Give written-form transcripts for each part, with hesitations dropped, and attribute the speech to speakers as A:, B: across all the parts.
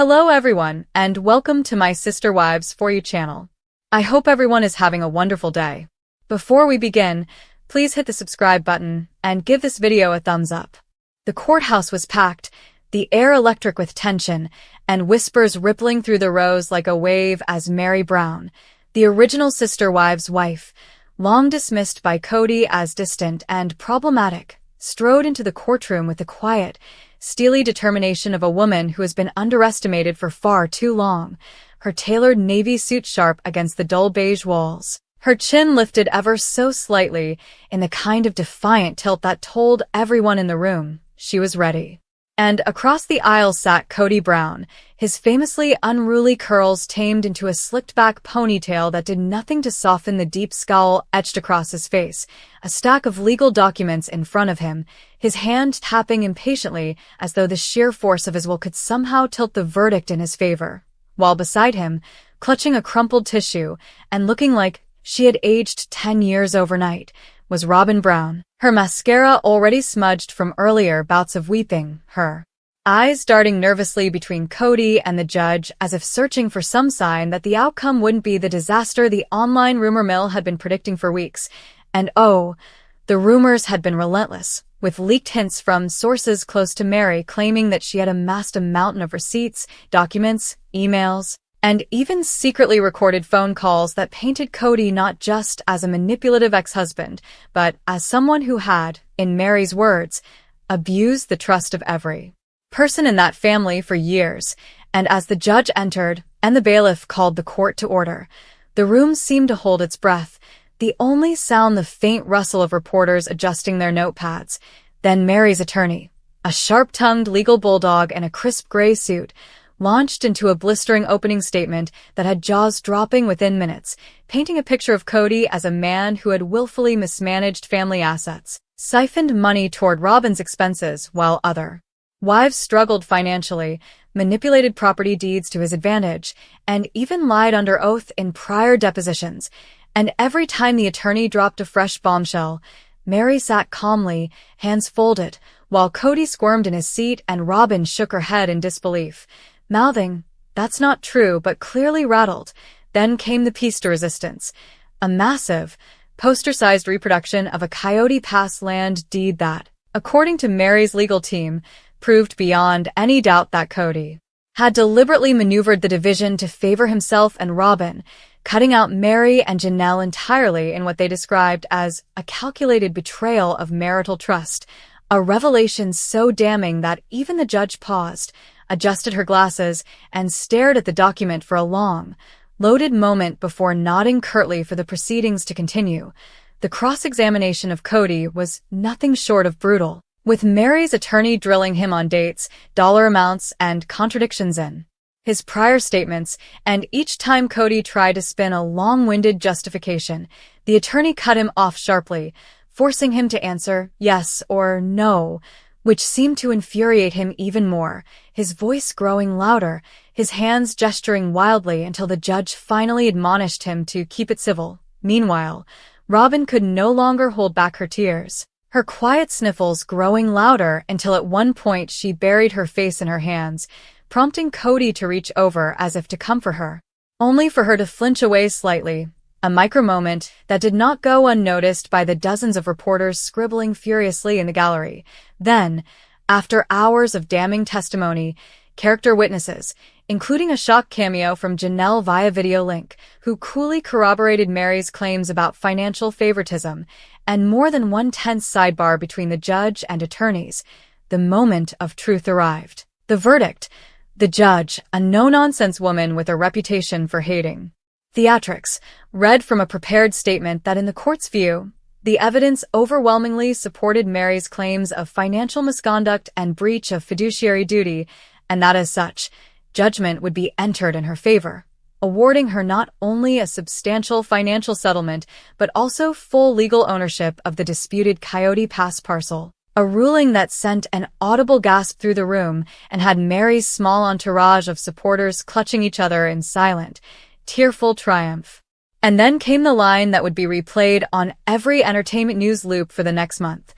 A: Hello everyone, and welcome to my Sister Wives For You channel. I hope everyone is having a wonderful day. Before we begin, please hit the subscribe button and give this video a thumbs up. The courthouse was packed, the air electric with tension, and whispers rippling through the rows like a wave as Meri Brown, the original Sister Wives' wife, long dismissed by Kodie as distant and problematic, strode into the courtroom with the quiet, steely determination of a woman who has been underestimated for far too long, her tailored navy suit sharp against the dull beige walls, her chin lifted ever so slightly in the kind of defiant tilt that told everyone in the room she was ready. And across the aisle sat Kodie Brown, his famously unruly curls tamed into a slicked-back ponytail that did nothing to soften the deep scowl etched across his face, a stack of legal documents in front of him, his hand tapping impatiently as though the sheer force of his will could somehow tilt the verdict in his favor. While beside him, clutching a crumpled tissue and looking like she had aged 10 years overnight, was Robyn Brown, her mascara already smudged from earlier bouts of weeping, her eyes darting nervously between Kodie and the judge as if searching for some sign that the outcome wouldn't be the disaster the online rumor mill had been predicting for weeks. And oh, the rumors had been relentless, with leaked hints from sources close to Meri claiming that she had amassed a mountain of receipts, documents, emails, and even secretly recorded phone calls that painted Kodie not just as a manipulative ex-husband, but as someone who had, in Meri's words, abused the trust of every person in that family for years. And as the judge entered and the bailiff called the court to order, the room seemed to hold its breath, the only sound the faint rustle of reporters adjusting their notepads. Then Meri's attorney, a sharp-tongued legal bulldog in a crisp gray suit, launched into a blistering opening statement that had jaws dropping within minutes, painting a picture of Kodie as a man who had willfully mismanaged family assets, siphoned money toward Robyn's expenses while other wives struggled financially, manipulated property deeds to his advantage, and even lied under oath in prior depositions. And every time the attorney dropped a fresh bombshell, Meri sat calmly, hands folded, while Kodie squirmed in his seat and Robyn shook her head in disbelief, mouthing, "That's not true," but clearly rattled. Then came the piece de resistance, a massive, poster-sized reproduction of a Coyote Pass land deed that, according to Meri's legal team, proved beyond any doubt that Kodie had deliberately maneuvered the division to favor himself and Robyn, cutting out Meri and Janelle entirely in what they described as a calculated betrayal of marital trust, a revelation so damning that even the judge paused, adjusted her glasses, and stared at the document for a long, loaded moment before nodding curtly for the proceedings to continue. The cross-examination of Kodie was nothing short of brutal, with Meri's attorney drilling him on dates, dollar amounts, and contradictions in his prior statements, and each time Kodie tried to spin a long-winded justification, the attorney cut him off sharply, forcing him to answer yes or no, which seemed to infuriate him even more, his voice growing louder, his hands gesturing wildly until the judge finally admonished him to keep it civil. Meanwhile, Robyn could no longer hold back her tears, her quiet sniffles growing louder until at one point she buried her face in her hands, prompting Kodie to reach over as if to comfort her, only for her to flinch away slightly, a micro-moment that did not go unnoticed by the dozens of reporters scribbling furiously in the gallery. Then, after hours of damning testimony, character witnesses, including a shock cameo from Janelle via video link, who coolly corroborated Meri's claims about financial favoritism, and more than one tense sidebar between the judge and attorneys, the moment of truth arrived. The verdict: the judge, a no-nonsense woman with a reputation for hating theatrics, read from a prepared statement that in the court's view, the evidence overwhelmingly supported Meri's claims of financial misconduct and breach of fiduciary duty, and that as such, judgment would be entered in her favor, awarding her not only a substantial financial settlement but also full legal ownership of the disputed Coyote Pass parcel, a ruling that sent an audible gasp through the room and had Meri's small entourage of supporters clutching each other in silent, tearful triumph. And then came the line that would be replayed on every entertainment news loop for the next month.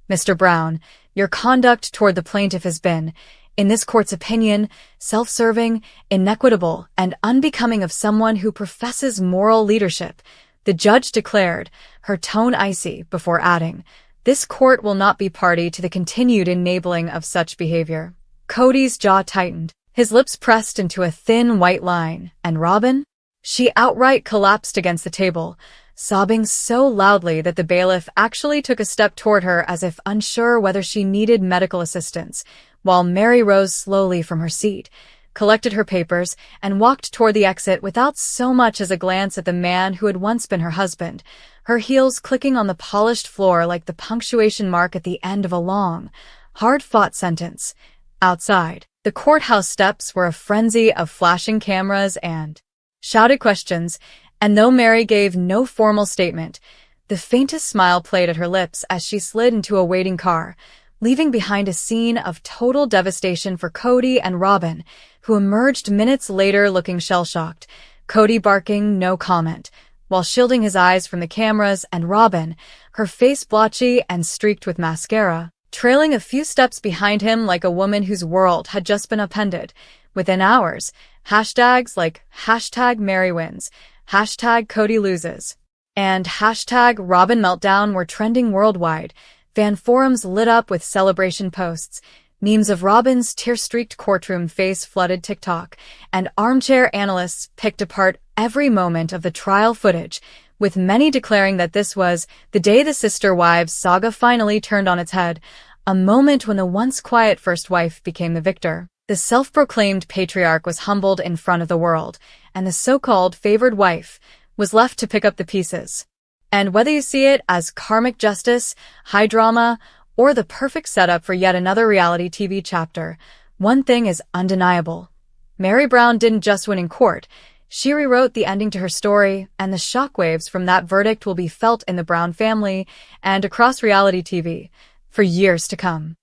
A: "Mr. Brown, your conduct toward the plaintiff has been In this court's opinion, self-serving, inequitable, and unbecoming of someone who professes moral leadership, the judge declared, her tone icy, before adding, "This court will not be party to the continued enabling of such behavior." Kodie's jaw tightened, his lips pressed into a thin white line, and Robyn? She outright collapsed against the table, sobbing so loudly that the bailiff actually took a step toward her as if unsure whether she needed medical assistance, while Meri rose slowly from her seat, collected her papers, and walked toward the exit without so much as a glance at the man who had once been her husband, her heels clicking on the polished floor like the punctuation mark at the end of a long, hard-fought sentence. Outside, the courthouse steps were a frenzy of flashing cameras and shouted questions, and though Meri gave no formal statement, the faintest smile played at her lips as she slid into a waiting car, leaving behind a scene of total devastation for Kodie and Robyn, who emerged minutes later looking shell-shocked, Kodie barking no comment, while shielding his eyes from the cameras, and Robyn, her face blotchy and streaked with mascara, trailing a few steps behind him like a woman whose world had just been upended. Within hours, hashtags like #MeriWins, #KodieLoses, and #RobynMeltdown were trending worldwide. Fan forums lit up with celebration posts, memes of Robyn's tear-streaked courtroom face flooded TikTok, and armchair analysts picked apart every moment of the trial footage, with many declaring that this was the day the sister wives saga finally turned on its head, a moment when the once quiet first wife became the victor. The self-proclaimed patriarch was humbled in front of the world, and the so-called favored wife was left to pick up the pieces. And whether you see it as karmic justice, high drama, or the perfect setup for yet another reality TV chapter, one thing is undeniable. Meri Brown didn't just win in court, she rewrote the ending to her story, and the shockwaves from that verdict will be felt in the Brown family and across reality TV for years to come.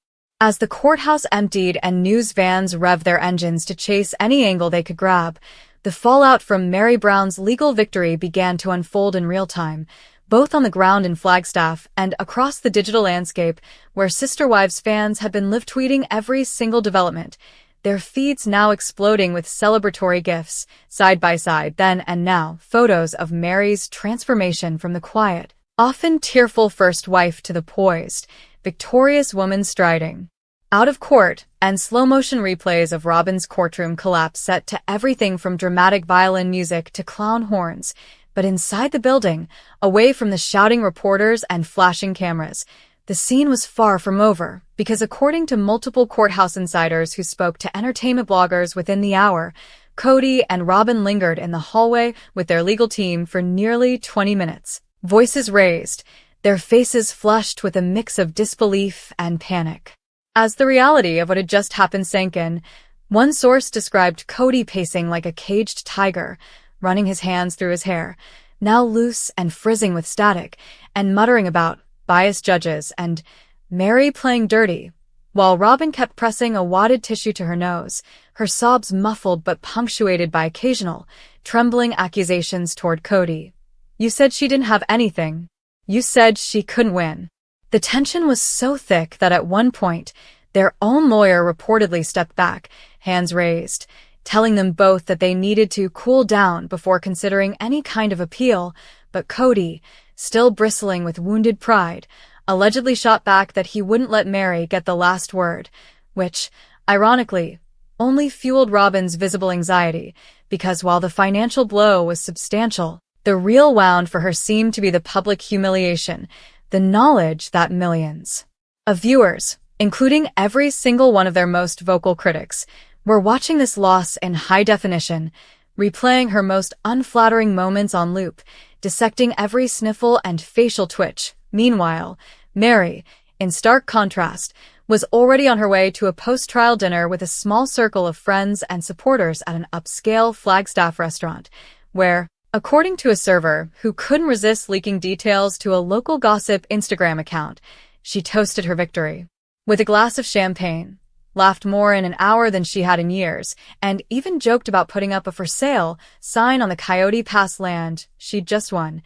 A: As the courthouse emptied and news vans revved their engines to chase any angle they could grab, the fallout from Meri Brown's legal victory began to unfold in real time, both on the ground in Flagstaff and across the digital landscape, where Sister Wives fans had been live tweeting every single development, their feeds now exploding with celebratory gifs, side by side, then and now, photos of Meri's transformation from the quiet, often tearful first wife to the poised, victorious woman striding out of court, and slow-motion replays of Robyn's courtroom collapse set to everything from dramatic violin music to clown horns. But inside the building, away from the shouting reporters and flashing cameras, the scene was far from over, because according to multiple courthouse insiders who spoke to entertainment bloggers within the hour, Kodie and Robyn lingered in the hallway with their legal team for nearly 20 minutes. Voices raised, their faces flushed with a mix of disbelief and panic. As the reality of what had just happened sank in, one source described Kodie pacing like a caged tiger, running his hands through his hair, now loose and frizzing with static, and muttering about biased judges and Meri playing dirty, while Robyn kept pressing a wadded tissue to her nose, her sobs muffled but punctuated by occasional, trembling accusations toward Kodie. "You said she didn't have anything. You said she couldn't win." The tension was so thick that at one point, their own lawyer reportedly stepped back, hands raised, telling them both that they needed to cool down before considering any kind of appeal, but Kodie, still bristling with wounded pride, allegedly shot back that he wouldn't let Meri get the last word, which, ironically, only fueled Robyn's visible anxiety, because while the financial blow was substantial, the real wound for her seemed to be the public humiliation, the knowledge that millions of viewers, including every single one of their most vocal critics, were watching this loss in high definition, replaying her most unflattering moments on loop, dissecting every sniffle and facial twitch. Meanwhile, Meri, in stark contrast, was already on her way to a post-trial dinner with a small circle of friends and supporters at an upscale Flagstaff restaurant, where, according to a server who couldn't resist leaking details to a local gossip Instagram account, she toasted her victory with a glass of champagne, laughed more in an hour than she had in years, and even joked about putting up a for sale sign on the Coyote Pass land she'd just won,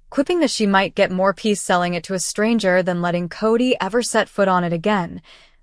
A: quipping that she might get more peace selling it to a stranger than letting Kodie ever set foot on it again.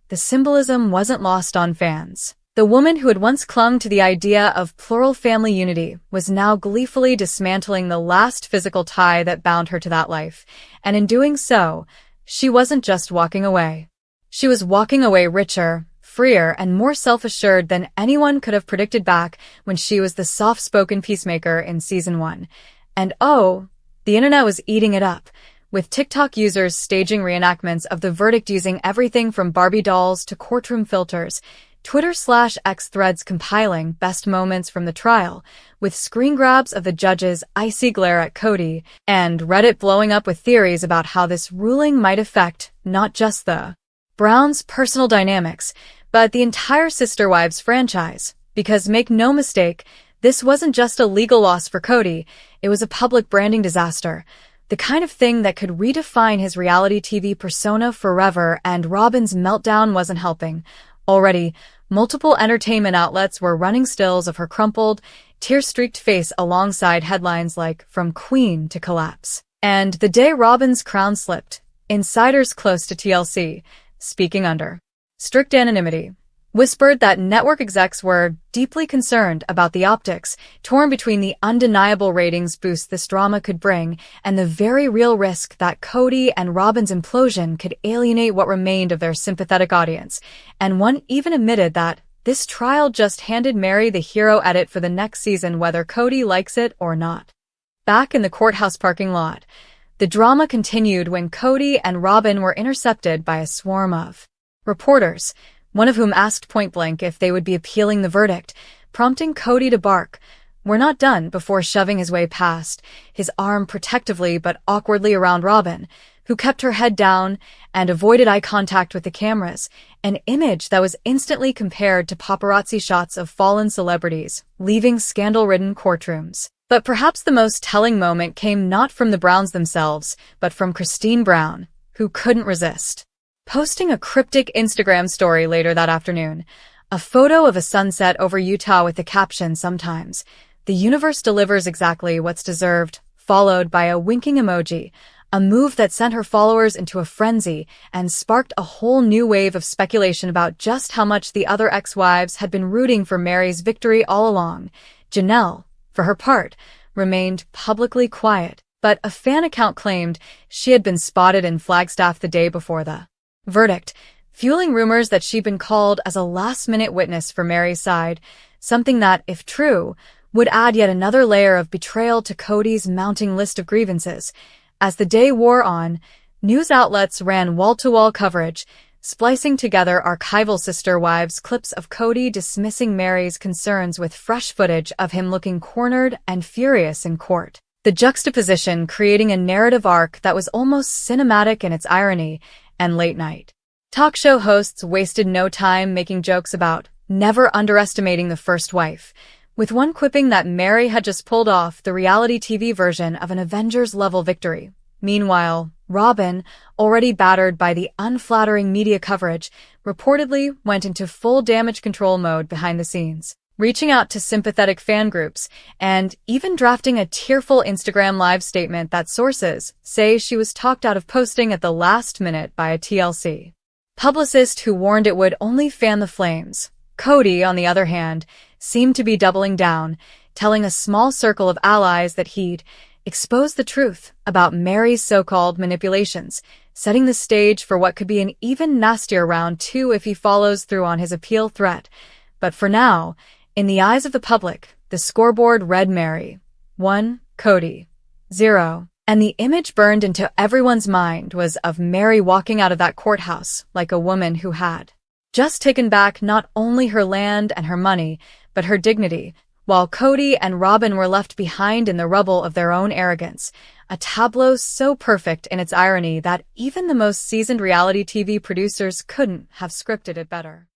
A: the symbolism wasn't lost on fans. The woman who had once clung to the idea of plural family unity was now gleefully dismantling the last physical tie that bound her to that life, and in doing so, she wasn't just walking away. She was walking away richer, freer, and more self-assured than anyone could have predicted back when she was the soft-spoken peacemaker in Season 1. And oh, the internet was eating it up, with TikTok users staging reenactments of the verdict using everything from Barbie dolls to courtroom filters, Twitter/X threads compiling best moments from the trial, with screen grabs of the judge's icy glare at Kodie, and Reddit blowing up with theories about how this ruling might affect not just the Browns' personal dynamics, but the entire Sister Wives franchise. Because make no mistake, this wasn't just a legal loss for Kodie, it was a public branding disaster. The kind of thing that could redefine his reality TV persona forever, and Robyn's meltdown wasn't helping. Already, multiple entertainment outlets were running stills of her crumpled, tear-streaked face alongside headlines like "From Queen to Collapse." And the day Robyn's crown slipped, insiders close to TLC, speaking under strict anonymity, whispered that network execs were deeply concerned about the optics, torn between the undeniable ratings boost this drama could bring and the very real risk that Kodie and Robyn's implosion could alienate what remained of their sympathetic audience. And one even admitted that this trial just handed Meri the hero edit for the next season, whether Kodie likes it or not. Back in the courthouse parking lot, the drama continued when Kodie and Robyn were intercepted by a swarm of reporters, one of whom asked point-blank if they would be appealing the verdict, prompting Kodie to bark, "We're not done," before shoving his way past, his arm protectively but awkwardly around Robyn, who kept her head down and avoided eye contact with the cameras, an image that was instantly compared to paparazzi shots of fallen celebrities, leaving scandal-ridden courtrooms. But perhaps the most telling moment came not from the Browns themselves, but from Christine Brown, who couldn't resist posting a cryptic Instagram story later that afternoon, a photo of a sunset over Utah with the caption, "Sometimes the universe delivers exactly what's deserved," followed by a winking emoji, a move that sent her followers into a frenzy and sparked a whole new wave of speculation about just how much the other ex-wives had been rooting for Meri's victory all along. Janelle, for her part, remained publicly quiet, but a fan account claimed she had been spotted in Flagstaff the day before the verdict, fueling rumors that she'd been called as a last-minute witness for Meri's side, something that, if true, would add yet another layer of betrayal to Kodie's mounting list of grievances. As the day wore on, news outlets ran wall-to-wall coverage, splicing together archival Sister Wives clips of Kodie dismissing Meri's concerns with fresh footage of him looking cornered and furious in court. The juxtaposition creating a narrative arc that was almost cinematic in its irony, and late-night talk show hosts wasted no time making jokes about never underestimating the first wife, with one quipping that Meri had just pulled off the reality TV version of an Avengers-level victory. Meanwhile, Robyn, already battered by the unflattering media coverage, reportedly went into full damage control mode behind the scenes, reaching out to sympathetic fan groups, and even drafting a tearful Instagram Live statement that sources say she was talked out of posting at the last minute by a TLC publicist who warned it would only fan the flames. Kodie, on the other hand, seemed to be doubling down, telling a small circle of allies that he'd expose the truth about Meri's so-called manipulations, setting the stage for what could be an even nastier round 2 if he follows through on his appeal threat. But for now, in the eyes of the public, the scoreboard read Meri 1, Kodie 0, and the image burned into everyone's mind was of Meri walking out of that courthouse like a woman who had just taken back not only her land and her money, but her dignity, while Kodie and Robyn were left behind in the rubble of their own arrogance, a tableau so perfect in its irony that even the most seasoned reality TV producers couldn't have scripted it better.